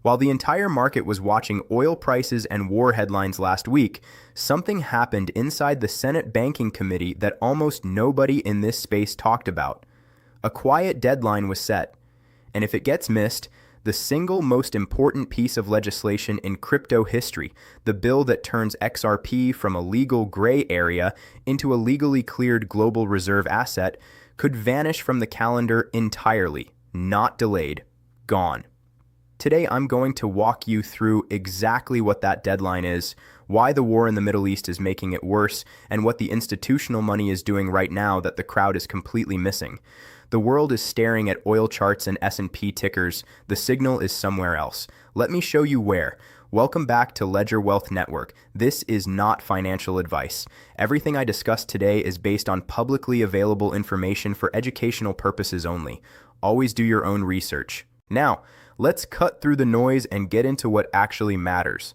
While the entire market was watching oil prices and war headlines last week, something happened inside the Senate Banking Committee that almost nobody in this space talked about. A quiet deadline was set, and if it gets missed, the single most important piece of legislation in crypto history, the bill that turns XRP from a legal gray area into a legally cleared global reserve asset, could vanish from the calendar entirely, not delayed, gone. Today, I'm going to walk you through exactly what that deadline is, why the war in the Middle East is making it worse, and what the institutional money is doing right now that the crowd is completely missing. The world is staring at oil charts and S&P tickers. The signal is somewhere else. Let me show you where. Welcome back to Ledger.Wealth.Network. This is not financial advice. Everything I discuss today is based on publicly available information for educational purposes only. Always do your own research. Now, let's cut through the noise and get into what actually matters.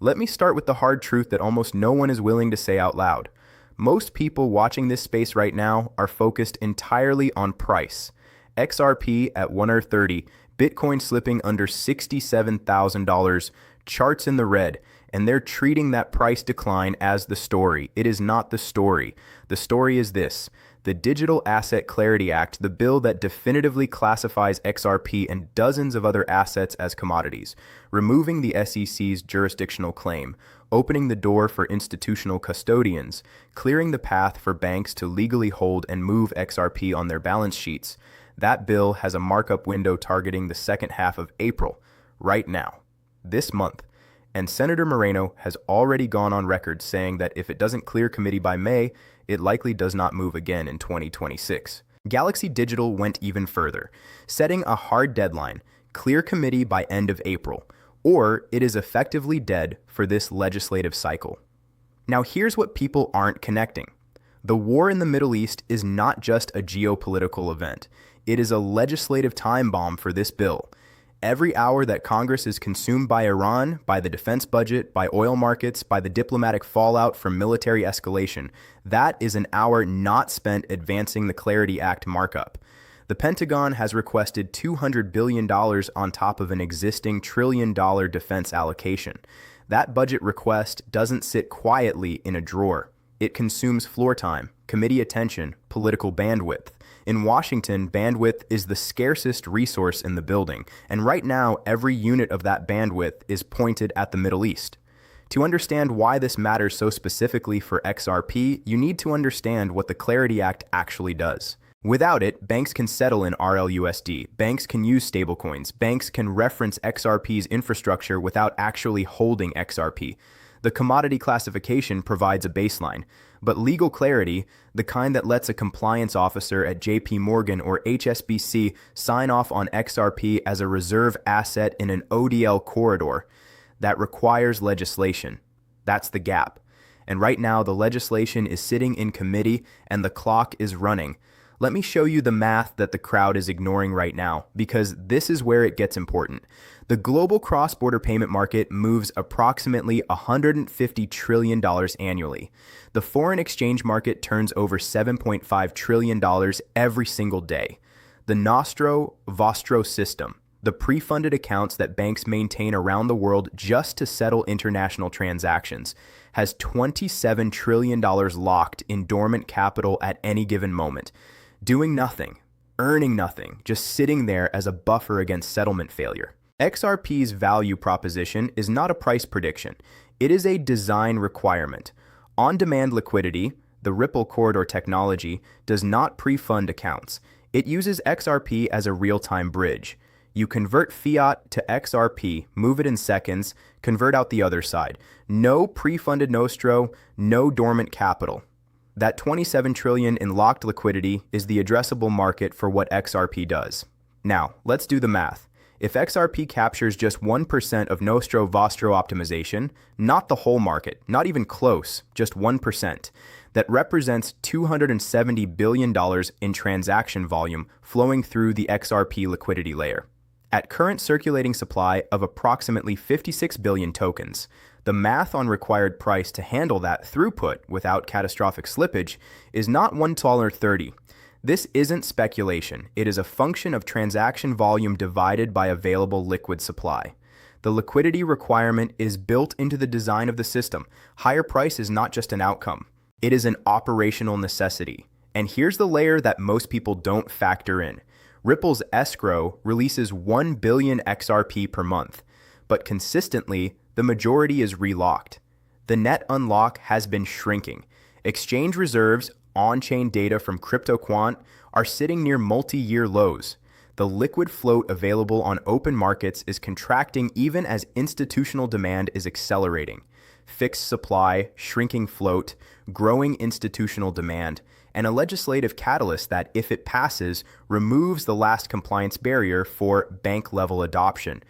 Let me start with the hard truth that almost no one is willing to say out loud. Most people watching this space right now are focused entirely on price. XRP at 130, Bitcoin slipping under $67,000, charts in the red, and they're treating that price decline as the story. It is not the story. The story is this: the Digital Asset Clarity Act, the bill that definitively classifies XRP and dozens of other assets as commodities, removing the SEC's jurisdictional claim, opening the door for institutional custodians, clearing the path for banks to legally hold and move XRP on their balance sheets. That bill has a markup window targeting the second half of April, right now, this month. And Senator Moreno has already gone on record saying that if it doesn't clear committee by May, it likely does not move again in 2026. Galaxy Digital went even further, setting a hard deadline: clear committee by end of April, or it is effectively dead for this legislative cycle. Now here's what people aren't connecting. The war in the Middle East is not just a geopolitical event. It is a legislative time bomb for this bill. Every hour that Congress is consumed by Iran, by the defense budget, by oil markets, by the diplomatic fallout from military escalation, that is an hour not spent advancing the Clarity Act markup. The Pentagon has requested $200 billion on top of an existing $1 trillion defense allocation. That budget request doesn't sit quietly in a drawer. It consumes floor time, committee attention, political bandwidth. In Washington, bandwidth is the scarcest resource in the building, and right now, every unit of that bandwidth is pointed at the Middle East. To understand why this matters so specifically for XRP, you need to understand what the Clarity Act actually does. Without it, banks can settle in RLUSD, banks can use stablecoins, banks can reference XRP's infrastructure without actually holding XRP. The commodity classification provides a baseline, but legal clarity, the kind that lets a compliance officer at JP Morgan or HSBC sign off on XRP as a reserve asset in an ODL corridor, that requires legislation. That's the gap. And right now, the legislation is sitting in committee and the clock is running. Let me show you the math that the crowd is ignoring right now, because this is where it gets important. The global cross-border payment market moves approximately $150 trillion annually. The foreign exchange market turns over $7.5 trillion every single day. The Nostro Vostro system, the pre-funded accounts that banks maintain around the world just to settle international transactions, has $27 trillion locked in dormant capital at any given moment. Doing nothing, earning nothing, just sitting there as a buffer against settlement failure. XRP's value proposition is not a price prediction. It is a design requirement. On-demand liquidity, the Ripple corridor technology, does not pre-fund accounts. It uses XRP as a real-time bridge. You convert fiat to XRP, move it in seconds, convert out the other side. No pre-funded nostro, no dormant capital. That $27 trillion in locked liquidity is the addressable market for what XRP does. Now, let's do the math. If XRP captures just 1% of Nostro Vostro optimization, not the whole market, not even close, just 1%, that represents $270 billion in transaction volume flowing through the XRP liquidity layer. At current circulating supply of approximately 56 billion tokens, the math on required price to handle that throughput without catastrophic slippage is not $1.30. This isn't speculation. It is a function of transaction volume divided by available liquid supply. The liquidity requirement is built into the design of the system. Higher price is not just an outcome. It is an operational necessity. And here's the layer that most people don't factor in. Ripple's escrow releases 1 billion XRP per month, but consistently, the majority is relocked. The net unlock has been shrinking. Exchange reserves, on-chain data from CryptoQuant, are sitting near multi-year lows. The liquid float available on open markets is contracting even as institutional demand is accelerating. Fixed supply, shrinking float, growing institutional demand, and a legislative catalyst that, if it passes, removes the last compliance barrier for bank-level adoption.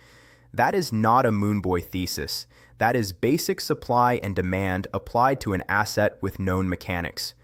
That is not a Moonboy thesis. That is basic supply and demand applied to an asset with known mechanics.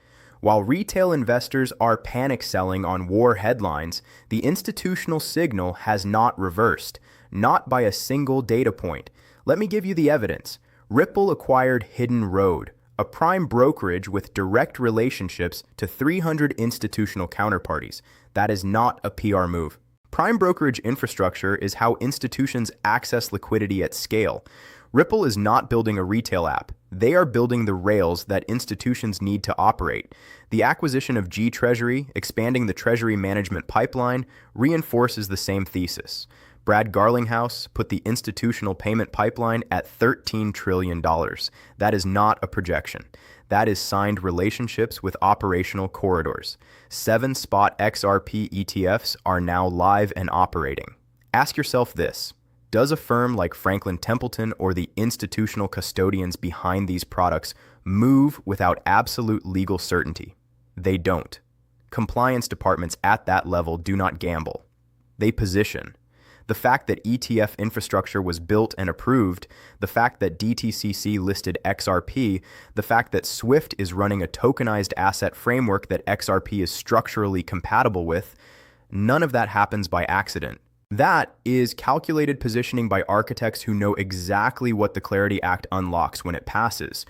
While retail investors are panic selling on war headlines, the institutional signal has not reversed, not by a single data point. Let me give you the evidence. Ripple acquired Hidden Road, a prime brokerage with direct relationships to 300 institutional counterparties. That is not a PR move. Prime brokerage infrastructure is how institutions access liquidity at scale. Ripple is not building a retail app. They are building the rails that institutions need to operate. The acquisition of G Treasury, expanding the treasury management pipeline, reinforces the same thesis. Brad Garlinghouse put the institutional payment pipeline at $13 trillion. That is not a projection. That is signed relationships with operational corridors. 7 spot XRP ETFs are now live and operating. Ask yourself this. Does a firm like Franklin Templeton or the institutional custodians behind these products move without absolute legal certainty? They don't. Compliance departments at that level do not gamble. They position. The fact that ETF infrastructure was built and approved, the fact that DTCC listed XRP, the fact that Swift is running a tokenized asset framework that XRP is structurally compatible with, none of that happens by accident. That is calculated positioning by architects who know exactly what the Clarity Act unlocks when it passes.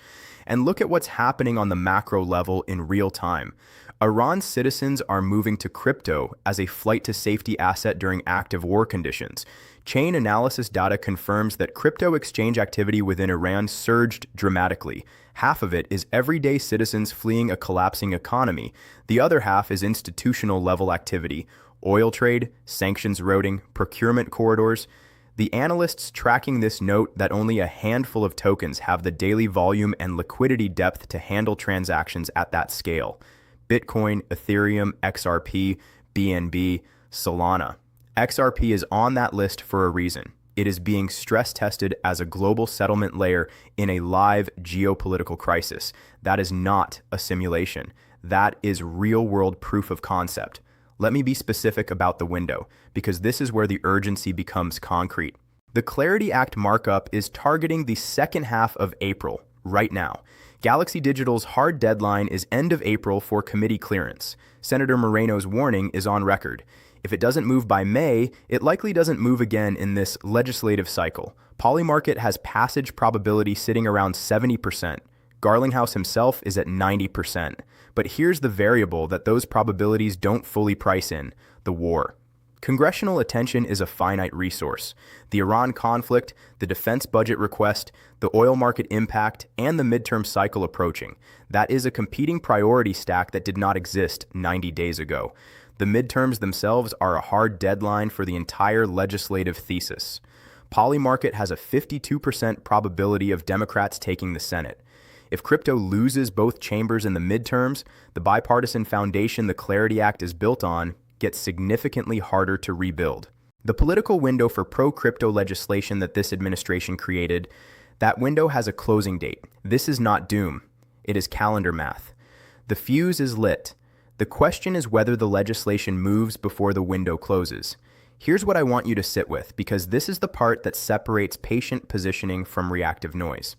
And look at what's happening on the macro level in real time. Iran's citizens are moving to crypto as a flight to safety asset during active war conditions. Chain analysis data confirms that crypto exchange activity within Iran surged dramatically. Half of it is everyday citizens fleeing a collapsing economy. The other half is institutional level activity. Oil trade, sanctions routing, procurement corridors. The analysts tracking this note that only a handful of tokens have the daily volume and liquidity depth to handle transactions at that scale. Bitcoin, Ethereum, XRP, BNB, Solana. XRP is on that list for a reason. It is being stress tested as a global settlement layer in a live geopolitical crisis. That is not a simulation. That is real-world proof of concept. Let me be specific about the window, because this is where the urgency becomes concrete. The Clarity Act markup is targeting the second half of April, right now. Galaxy Digital's hard deadline is end of April for committee clearance. Senator Moreno's warning is on record. If it doesn't move by May, it likely doesn't move again in this legislative cycle. Polymarket has passage probability sitting around 70%. Garlinghouse himself is at 90%. But here's the variable that those probabilities don't fully price in: the war. Congressional attention is a finite resource. The Iran conflict, the defense budget request, the oil market impact, and the midterm cycle approaching. That is a competing priority stack that did not exist 90 days ago. The midterms themselves are a hard deadline for the entire legislative thesis. Polymarket has a 52% probability of Democrats taking the Senate. If crypto loses both chambers in the midterms, the bipartisan foundation the Clarity Act is built on gets significantly harder to rebuild. The political window for pro-crypto legislation that this administration created, that window has a closing date. This is not doom. It is calendar math. The fuse is lit. The question is whether the legislation moves before the window closes. Here's what I want you to sit with, because this is the part that separates patient positioning from reactive noise.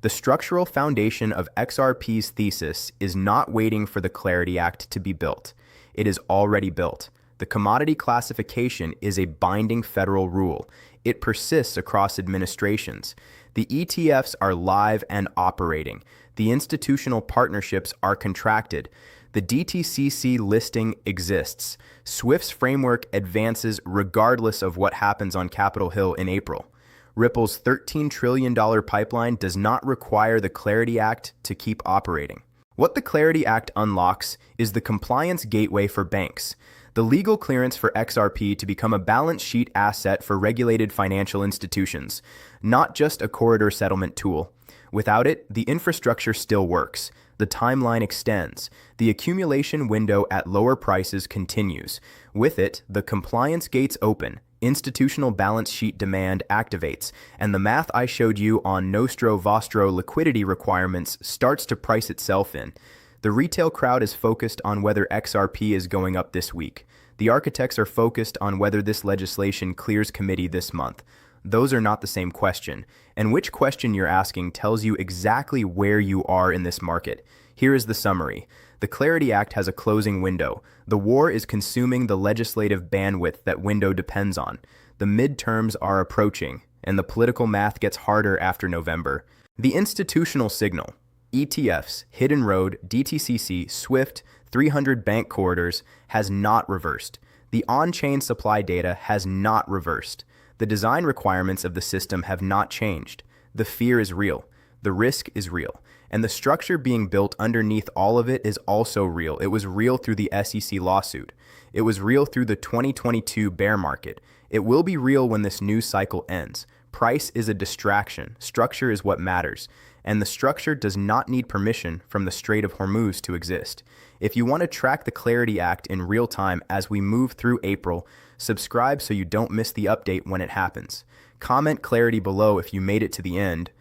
The structural foundation of XRP's thesis is not waiting for the Clarity Act to be built. It is already built. The commodity classification is a binding federal rule. It persists across administrations. The ETFs are live and operating. The institutional partnerships are contracted. The DTCC listing exists. Swift's framework advances regardless of what happens on Capitol Hill in April. Ripple's $13 trillion pipeline does not require the Clarity Act to keep operating. What the Clarity Act unlocks is the compliance gateway for banks, the legal clearance for XRP to become a balance sheet asset for regulated financial institutions, not just a corridor settlement tool. Without it, the infrastructure still works. The timeline extends. The accumulation window at lower prices continues. With it, the compliance gates open. Institutional balance sheet demand activates, and the math I showed you on Nostro Vostro liquidity requirements starts to price itself in. The retail crowd is focused on whether XRP is going up this week. The architects are focused on whether this legislation clears committee this month. Those are not the same question, and which question you're asking tells you exactly where you are in this market. Here is the summary. The Clarity Act has a closing window. The war is consuming the legislative bandwidth that window depends on. The midterms are approaching, and the political math gets harder after November. The institutional signal, ETFs, Hidden Road, DTCC, SWIFT, 300 bank corridors, has not reversed. The on-chain supply data has not reversed. The design requirements of the system have not changed. The fear is real. The risk is real. And the structure being built underneath all of it is also real. It was real through the SEC lawsuit. It was real through the 2022 bear market. It will be real when this news cycle ends. Price is a distraction. Structure is what matters. And the structure does not need permission from the Strait of Hormuz to exist. If you want to track the Clarity Act in real time as we move through April, subscribe so you don't miss the update when it happens. Comment clarity below if you made it to the end.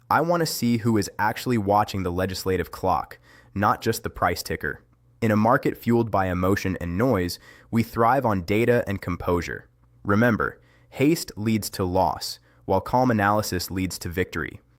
I want to see who is actually watching the legislative clock, not just the price ticker. In a market fueled by emotion and noise, we thrive on data and composure. Remember, haste leads to loss, while calm analysis leads to victory.